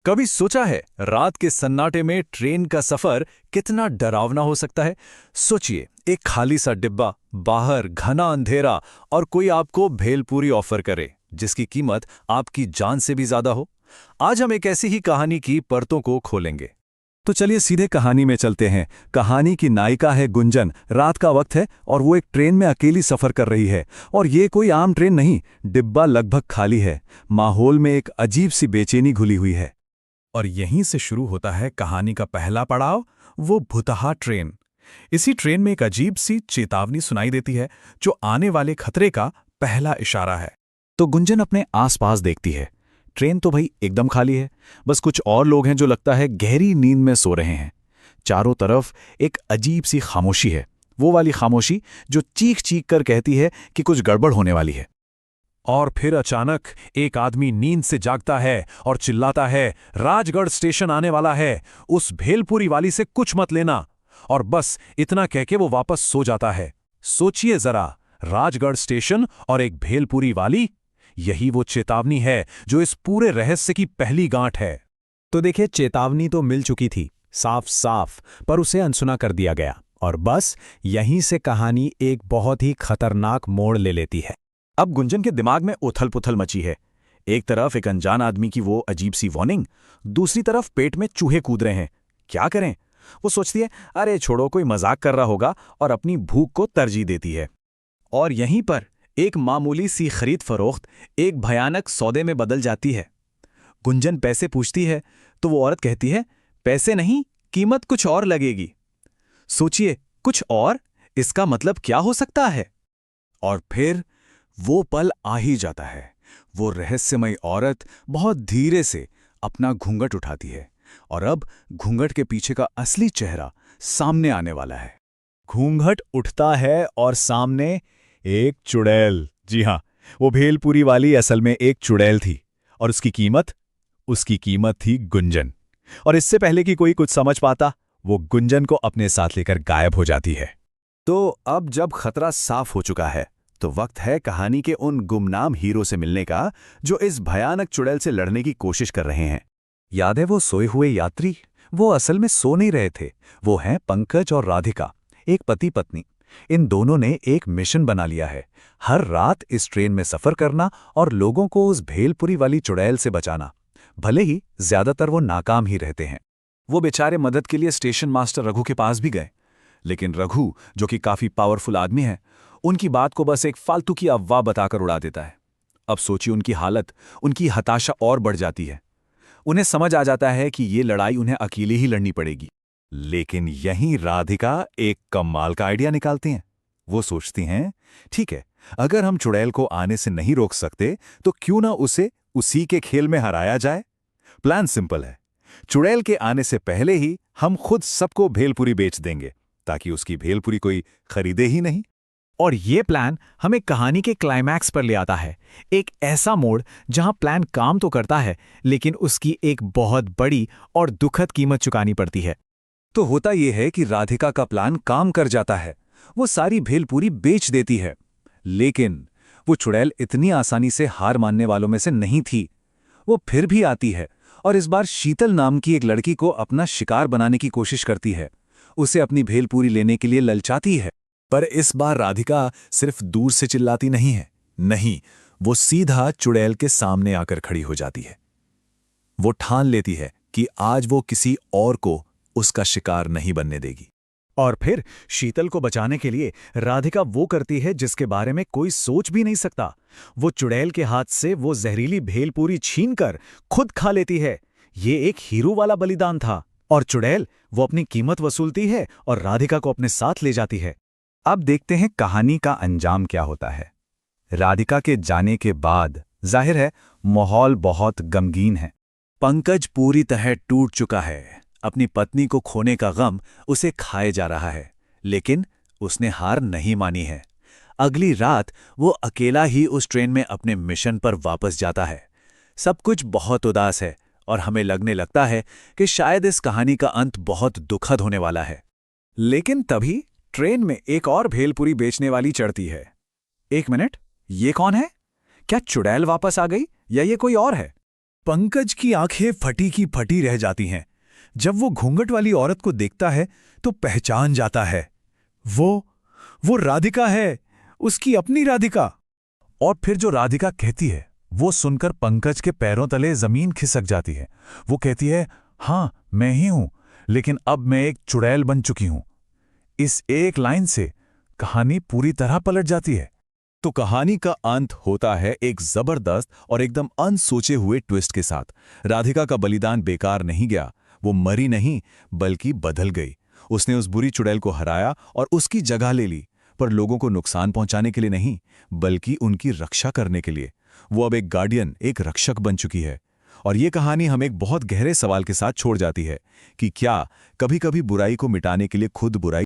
कभी सोचा है रात के सन्नाटे में ट्रेन का सफर कितना डरावना हो सकता है। सोचिए, एक खाली सा डिब्बा, बाहर घना अंधेरा और कोई आपको भेलपूरी ऑफर करे जिसकी कीमत आपकी जान से भी ज्यादा हो। आज हम एक ऐसी ही कहानी की परतों को खोलेंगे। तो चलिए सीधे कहानी में चलते हैं। कहानी की नायिका है गुंजन। रात का वक्त है और वो एक ट्रेन में अकेली सफर कर रही है। और ये कोई आम ट्रेन नहीं, डिब्बा लगभग खाली है। माहौल में एक अजीब सी बेचैनी घुली हुई है। और यहीं से शुरू होता है कहानी का पहला पड़ाव, वो भुतहा ट्रेन। इसी ट्रेन में एक अजीब सी चेतावनी सुनाई देती है, जो आने वाले खतरे का पहला इशारा है। तो गुंजन अपने आसपास देखती है। ट्रेन तो भाई एकदम खाली है, बस कुछ और लोग हैं जो लगता है गहरी नींद में सो रहे हैं। चारों तरफ एक अजीब सी खामोशी है, वो वाली खामोशी जो चीख चीख कर कहती है कि कुछ गड़बड़ होने वाली है। और फिर अचानक एक आदमी नींद से जागता है और चिल्लाता है, राजगढ़ स्टेशन आने वाला है, उस भेलपुरी वाली से कुछ मत लेना। और बस इतना कह के वो वापस सो जाता है। सोचिए जरा, राजगढ़ स्टेशन और एक भेलपुरी वाली, यही वो चेतावनी है जो इस पूरे रहस्य की पहली गांठ है। तो देखिए, चेतावनी तो मिल चुकी थी साफ साफ, पर उसे अनसुना कर दिया गया। और बस यहीं से कहानी एक बहुत ही खतरनाक मोड़ ले लेती है। अब गुंजन के दिमाग में उथल पुथल मची है। एक तरफ एक अनजान आदमी की वो अजीब सी वार्निंग, दूसरी तरफ पेट में चूहे कूद रहे हैं। क्या करें? वो सोचती है, अरे छोड़ो, कोई मजाक कर रहा होगा, और अपनी भूख को तरजीह देती है। और यहीं पर एक मामूली सी खरीद फरोख्त एक भयानक सौदे में बदल जाती है। गुंजन पैसे पूछती है तो वो औरत कहती है, पैसे नहीं, कीमत कुछ और लगेगी। सोचिए, कुछ और, इसका मतलब क्या हो सकता है? और फिर वो पल आ ही जाता है। वो रहस्यमयी औरत बहुत धीरे से अपना घूंघट उठाती है, और अब घूंघट के पीछे का असली चेहरा सामने आने वाला है। घूंघट उठता है और सामने एक चुड़ैल। जी हां, वो भेलपुरी वाली असल में एक चुड़ैल थी, और उसकी कीमत थी गुंजन। और इससे पहले कि कोई कुछ समझ पाता, वो गुंजन को अपने साथ लेकर गायब हो जाती है। तो अब जब खतरा साफ हो चुका है, तो वक्त है कहानी के उन गुमनाम हीरो से मिलने का, जो इस भयानक चुड़ैल से लड़ने की कोशिश कर रहे हैं। याद है वो सोए हुए यात्री? वो असल में सो नहीं रहे थे। वो हैं पंकज और राधिका, एक पति पत्नी। इन दोनों ने एक मिशन बना लिया है, हर रात इस ट्रेन में सफर करना और लोगों को उस भेलपुरी वाली चुड़ैल से बचाना। भले ही ज्यादातर वो नाकाम ही रहते हैं। वो बेचारे मदद के लिए स्टेशन मास्टर रघु के पास भी गए, लेकिन रघु, जो कि काफी पावरफुल आदमी है, उनकी बात को बस एक फालतू की अफवाह बताकर उड़ा देता है। अब सोचिए उनकी हालत, उनकी हताशा और बढ़ जाती है। उन्हें समझ आ जाता है कि ये लड़ाई उन्हें अकेले ही लड़नी पड़ेगी। लेकिन यहीं राधिका एक कमाल का आइडिया निकालती हैं। वो सोचती हैं, ठीक है, अगर हम चुड़ैल को आने से नहीं रोक सकते, तो क्यों ना उसे उसी के खेल में हराया जाए। प्लान सिंपल है, चुड़ैल के आने से पहले ही हम खुद सबको भेलपुरी बेच देंगे, ताकि उसकी भेलपुरी कोई खरीदे ही नहीं। और ये प्लान हमें कहानी के क्लाइमैक्स पर ले आता है, एक ऐसा मोड़ जहां प्लान काम तो करता है, लेकिन उसकी एक बहुत बड़ी और दुखद कीमत चुकानी पड़ती है। तो होता यह है कि राधिका का प्लान काम कर जाता है। वो सारी भेलपुरी बेच देती है, लेकिन वो चुड़ैल इतनी आसानी से हार मानने वालों में से नहीं थी। वो फिर भी आती है, और इस बार शीतल नाम की एक लड़की को अपना शिकार बनाने की कोशिश करती है। उसे अपनी भेलपुरी लेने के लिए ललचाती है। पर इस बार राधिका सिर्फ दूर से चिल्लाती नहीं है, नहीं, वो सीधा चुड़ैल के सामने आकर खड़ी हो जाती है। वो ठान लेती है कि आज वो किसी और को उसका शिकार नहीं बनने देगी। और फिर शीतल को बचाने के लिए राधिका वो करती है जिसके बारे में कोई सोच भी नहीं सकता। वो चुड़ैल के हाथ से वो जहरीली भेलपुरी छीनकर खुद खा लेती है। ये एक हीरो वाला बलिदान था। और चुड़ैल वो अपनी कीमत वसूलती है और राधिका को अपने साथ ले जाती है। अब देखते हैं कहानी का अंजाम क्या होता है। राधिका के जाने के बाद जाहिर है माहौल बहुत गमगीन है। पंकज पूरी तरह टूट चुका है। अपनी पत्नी को खोने का गम उसे खाए जा रहा है, लेकिन उसने हार नहीं मानी है। अगली रात वो अकेला ही उस ट्रेन में अपने मिशन पर वापस जाता है। सब कुछ बहुत उदास है, और हमें लगने लगता है कि शायद इस कहानी का अंत बहुत दुखद होने वाला है। लेकिन तभी ट्रेन में एक और भेलपुरी बेचने वाली चढ़ती है। एक मिनट, ये कौन है? क्या चुड़ैल वापस आ गई, या ये कोई और है? पंकज की आंखें फटी की फटी रह जाती हैं। जब वो घूंघट वाली औरत को देखता है तो पहचान जाता है। वो राधिका है, उसकी अपनी राधिका। और फिर जो राधिका कहती है वो सुनकर पंकज के पैरों तले जमीन खिसक जाती है। वो कहती है, हाँ मैं ही हूं, लेकिन अब मैं एक चुड़ैल बन चुकी हूं। इस एक लाइन से कहानी पूरी तरह पलट जाती है। तो कहानी का अंत होता है एक जबरदस्त और एकदम अनसोचे हुए ट्विस्ट के साथ। राधिका का बलिदान बेकार नहीं गया, वो मरी नहीं बल्कि बदल गई। उसने उस बुरी चुड़ैल को हराया और उसकी जगह ले ली, पर लोगों को नुकसान पहुंचाने के लिए नहीं, बल्कि उनकी रक्षा करने के लिए। वो अब एक गार्डियन, एक रक्षक बन चुकी है। और ये कहानी हमें एक बहुत गहरे सवाल के साथ छोड़ जाती है कि क्या कभी-कभी बुराई को मिटाने के लिए खुद बुराई